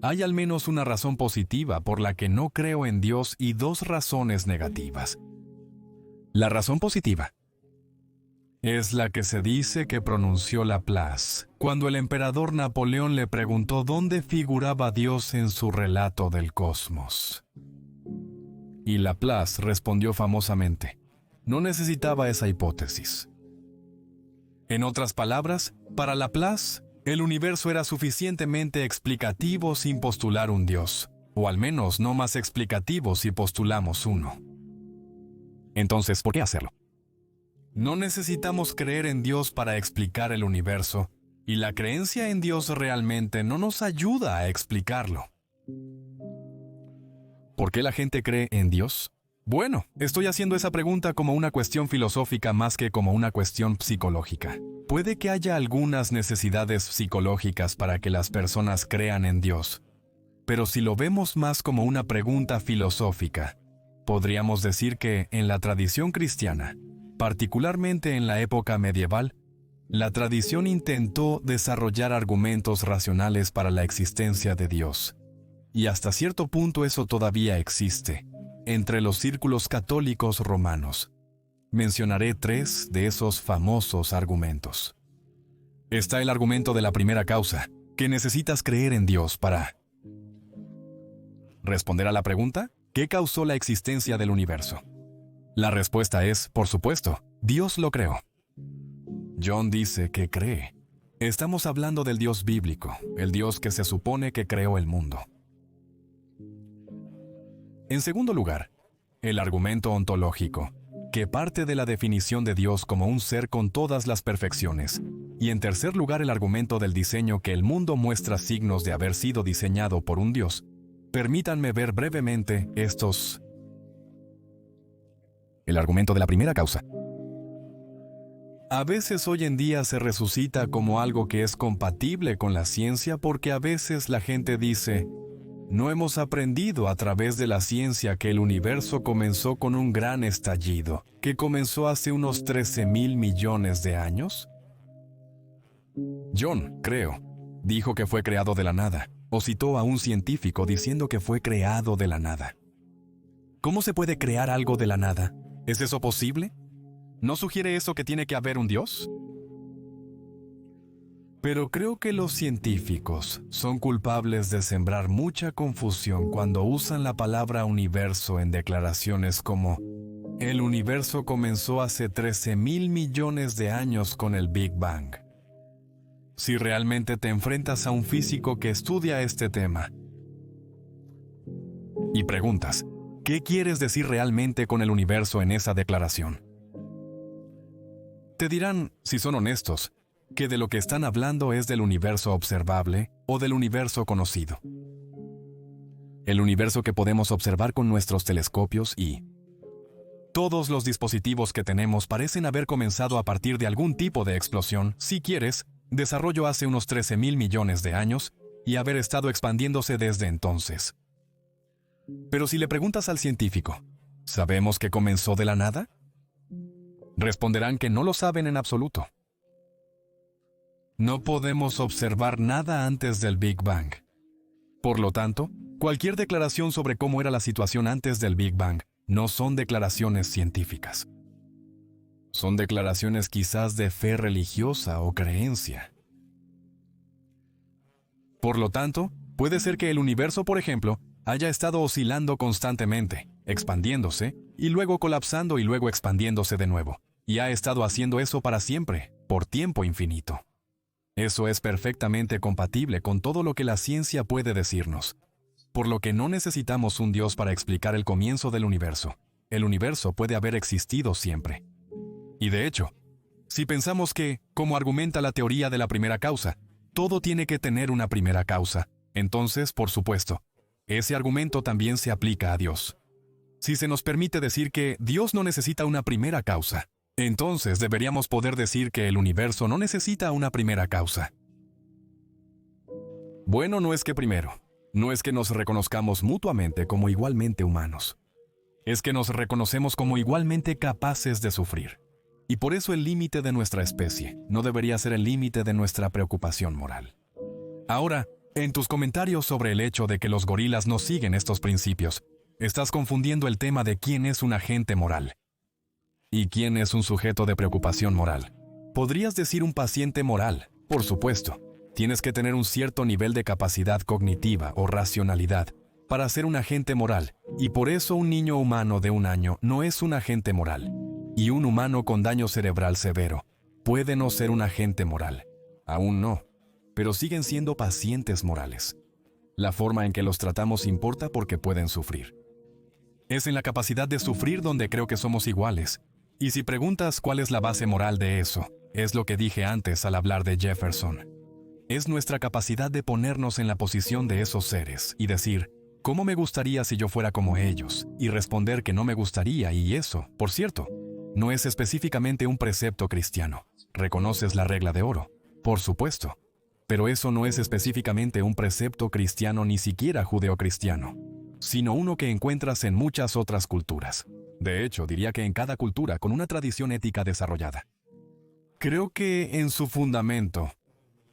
Hay al menos una razón positiva por la que no creo en Dios y dos razones negativas. La razón positiva es la que se dice que pronunció Laplace cuando el emperador Napoleón le preguntó dónde figuraba Dios en su relato del cosmos. Y Laplace respondió famosamente: no necesitaba esa hipótesis. En otras palabras, para Laplace, el universo era suficientemente explicativo sin postular un Dios, o al menos no más explicativo si postulamos uno. Entonces, ¿por qué hacerlo? No necesitamos creer en Dios para explicar el universo, y la creencia en Dios realmente no nos ayuda a explicarlo. ¿Por qué la gente cree en Dios? Bueno, estoy haciendo esa pregunta como una cuestión filosófica más que como una cuestión psicológica. Puede que haya algunas necesidades psicológicas para que las personas crean en Dios, pero si lo vemos más como una pregunta filosófica, podríamos decir que en la tradición cristiana, particularmente en la época medieval, la tradición intentó desarrollar argumentos racionales para la existencia de Dios. Y hasta cierto punto eso todavía existe entre los círculos católicos romanos. Mencionaré 3 de esos famosos argumentos. Está el argumento de la primera causa, que necesitas creer en Dios para responder a la pregunta, ¿qué causó la existencia del universo? La respuesta es, por supuesto, Dios lo creó. John dice que cree. Estamos hablando del Dios bíblico, el Dios que se supone que creó el mundo. En segundo lugar, el argumento ontológico, que parte de la definición de Dios como un ser con todas las perfecciones. Y en tercer lugar, el argumento del diseño, que el mundo muestra signos de haber sido diseñado por un Dios. Permítanme ver brevemente estos. El argumento de la primera causa. A veces hoy en día se resucita como algo que es compatible con la ciencia porque a veces la gente dice: ¿no hemos aprendido a través de la ciencia que el universo comenzó con un gran estallido, que comenzó hace unos 13,000 millones de años? John, creo, dijo que fue creado de la nada, o citó a un científico diciendo que fue creado de la nada. ¿Cómo se puede crear algo de la nada? ¿Es eso posible? ¿No sugiere eso que tiene que haber un Dios? Pero creo que los científicos son culpables de sembrar mucha confusión cuando usan la palabra universo en declaraciones como: el universo comenzó hace 13,000 millones de años con el Big Bang. Si realmente te enfrentas a un físico que estudia este tema y preguntas, ¿qué quieres decir realmente con el universo en esa declaración? Te dirán, si son honestos, que de lo que están hablando es del universo observable o del universo conocido. El universo que podemos observar con nuestros telescopios y todos los dispositivos que tenemos parecen haber comenzado a partir de algún tipo de explosión, si quieres, desarrollo hace unos 13,000 millones de años y haber estado expandiéndose desde entonces. Pero si le preguntas al científico, ¿sabemos que comenzó de la nada? Responderán que no lo saben en absoluto. No podemos observar nada antes del Big Bang. Por lo tanto, cualquier declaración sobre cómo era la situación antes del Big Bang no son declaraciones científicas. Son declaraciones quizás de fe religiosa o creencia. Por lo tanto, puede ser que el universo, por ejemplo, haya estado oscilando constantemente, expandiéndose, y luego colapsando y luego expandiéndose de nuevo, y ha estado haciendo eso para siempre, por tiempo infinito. Eso es perfectamente compatible con todo lo que la ciencia puede decirnos, por lo que no necesitamos un Dios para explicar el comienzo del universo. El universo puede haber existido siempre. Y de hecho, si pensamos que, como argumenta la teoría de la primera causa, todo tiene que tener una primera causa, entonces, por supuesto, ese argumento también se aplica a Dios. Si se nos permite decir que Dios no necesita una primera causa, entonces deberíamos poder decir que el universo no necesita una primera causa. Bueno, no es que primero, no es que nos reconozcamos mutuamente como igualmente humanos. Es que nos reconocemos como igualmente capaces de sufrir. Y por eso el límite de nuestra especie no debería ser el límite de nuestra preocupación moral. Ahora, En tus comentarios sobre el hecho de que los gorilas no siguen estos principios, estás confundiendo el tema de quién es un agente moral y quién es un sujeto de preocupación moral. Podrías decir un paciente moral, por supuesto. Tienes que tener un cierto nivel de capacidad cognitiva o racionalidad para ser un agente moral, y por eso un niño humano de 1 año no es un agente moral, y un humano con daño cerebral severo puede no ser un agente moral. Aún no, pero siguen siendo pacientes morales. La forma en que los tratamos importa porque pueden sufrir. Es en la capacidad de sufrir donde creo que somos iguales. Y si preguntas cuál es la base moral de eso, es lo que dije antes al hablar de Jefferson. Es nuestra capacidad de ponernos en la posición de esos seres y decir, ¿cómo me gustaría si yo fuera como ellos? Y responder que no me gustaría, y eso, por cierto, no es específicamente un precepto cristiano. ¿Reconoces la regla de oro? Por supuesto. Pero eso no es específicamente un precepto cristiano ni siquiera judeocristiano, sino uno que encuentras en muchas otras culturas. De hecho, diría que en cada cultura con una tradición ética desarrollada. Creo que en su fundamento,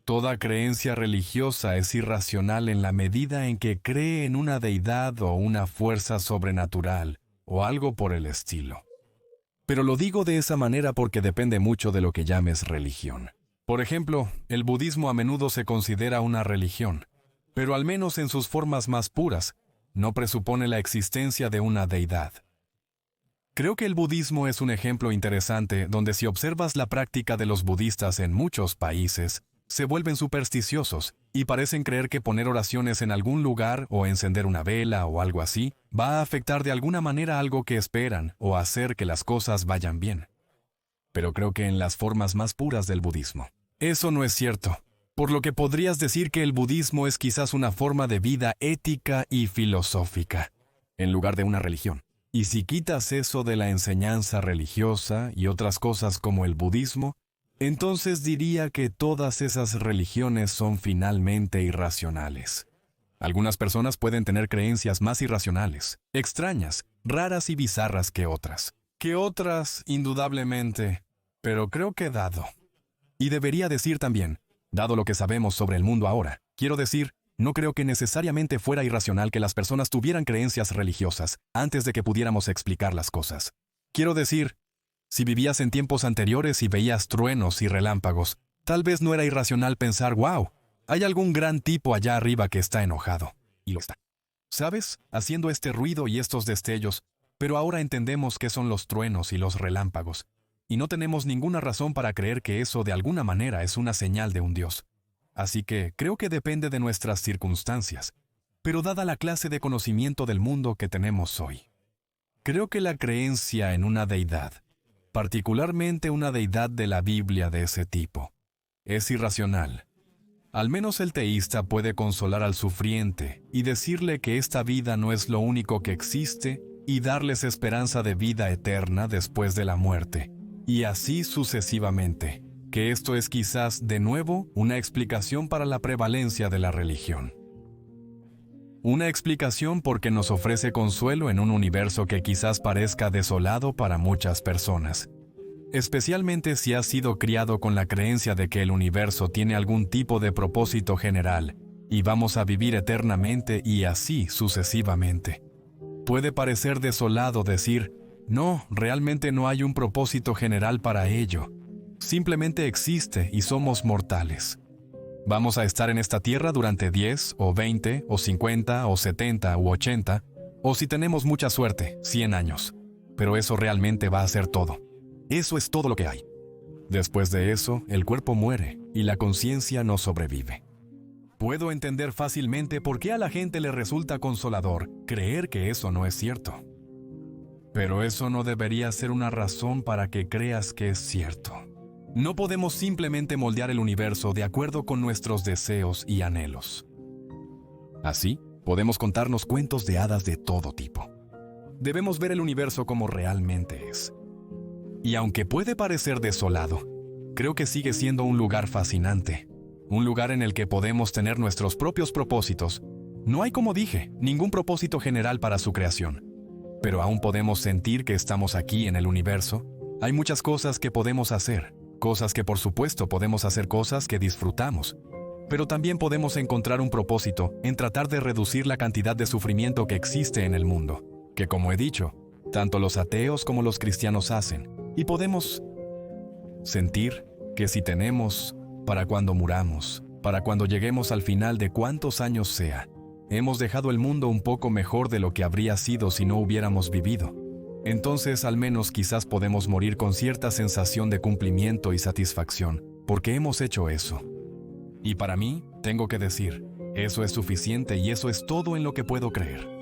toda creencia religiosa es irracional en la medida en que cree en una deidad o una fuerza sobrenatural o algo por el estilo. Pero lo digo de esa manera porque depende mucho de lo que llames religión. Por ejemplo, el budismo a menudo se considera una religión, pero al menos en sus formas más puras, no presupone la existencia de una deidad. Creo que el budismo es un ejemplo interesante donde si observas la práctica de los budistas en muchos países, se vuelven supersticiosos y parecen creer que poner oraciones en algún lugar o encender una vela o algo así va a afectar de alguna manera algo que esperan o hacer que las cosas vayan bien. Pero creo que en las formas más puras del budismo. Eso no es cierto, por lo que podrías decir que el budismo es quizás una forma de vida ética y filosófica, en lugar de una religión. Y si quitas eso de la enseñanza religiosa y otras cosas como el budismo, entonces diría que todas esas religiones son finalmente irracionales. Algunas personas pueden tener creencias más irracionales, extrañas, raras y bizarras que otras. Indudablemente, pero creo que dado. Y debería decir también, dado lo que sabemos sobre el mundo ahora, quiero decir, no creo que necesariamente fuera irracional que las personas tuvieran creencias religiosas antes de que pudiéramos explicar las cosas. Quiero decir, si vivías en tiempos anteriores y veías truenos y relámpagos, tal vez no era irracional pensar, wow, hay algún gran tipo allá arriba que está enojado. Y lo está. ¿Sabes? Haciendo este ruido y estos destellos, pero ahora entendemos qué son los truenos y los relámpagos, y no tenemos ninguna razón para creer que eso de alguna manera es una señal de un Dios. Así que creo que depende de nuestras circunstancias, pero dada la clase de conocimiento del mundo que tenemos hoy. Creo que la creencia en una deidad, particularmente una deidad de la Biblia de ese tipo, es irracional. Al menos el teísta puede consolar al sufriente y decirle que esta vida no es lo único que existe y darles esperanza de vida eterna después de la muerte, y así sucesivamente. Que esto es quizás, de nuevo, una explicación para la prevalencia de la religión. Una explicación porque nos ofrece consuelo en un universo que quizás parezca desolado para muchas personas, especialmente si has sido criado con la creencia de que el universo tiene algún tipo de propósito general y vamos a vivir eternamente y así sucesivamente. Puede parecer desolado decir, no, realmente no hay un propósito general para ello. Simplemente existe y somos mortales. Vamos a estar en esta tierra durante 10, o 20, o 50, o 70, u 80, o si tenemos mucha suerte, 100 años. Pero eso realmente va a ser todo. Eso es todo lo que hay. Después de eso, el cuerpo muere y la conciencia no sobrevive. Puedo entender fácilmente por qué a la gente le resulta consolador creer que eso no es cierto. Pero eso no debería ser una razón para que creas que es cierto. No podemos simplemente moldear el universo de acuerdo con nuestros deseos y anhelos. Así, podemos contarnos cuentos de hadas de todo tipo. Debemos ver el universo como realmente es. Y aunque puede parecer desolado, creo que sigue siendo un lugar fascinante. Un lugar en el que podemos tener nuestros propios propósitos. No hay, como dije, ningún propósito general para su creación. Pero aún podemos sentir que estamos aquí en el universo. Hay muchas cosas que podemos hacer. Cosas que por supuesto podemos hacer cosas que disfrutamos. Pero también podemos encontrar un propósito en tratar de reducir la cantidad de sufrimiento que existe en el mundo, que como he dicho, tanto los ateos como los cristianos hacen, y podemos sentir que si tenemos, para cuando muramos, para cuando lleguemos al final de cuántos años sea, hemos dejado el mundo un poco mejor de lo que habría sido si no hubiéramos vivido. Entonces al menos quizás podemos morir con cierta sensación de cumplimiento y satisfacción, porque hemos hecho eso. Y para mí, tengo que decir, eso es suficiente y eso es todo en lo que puedo creer.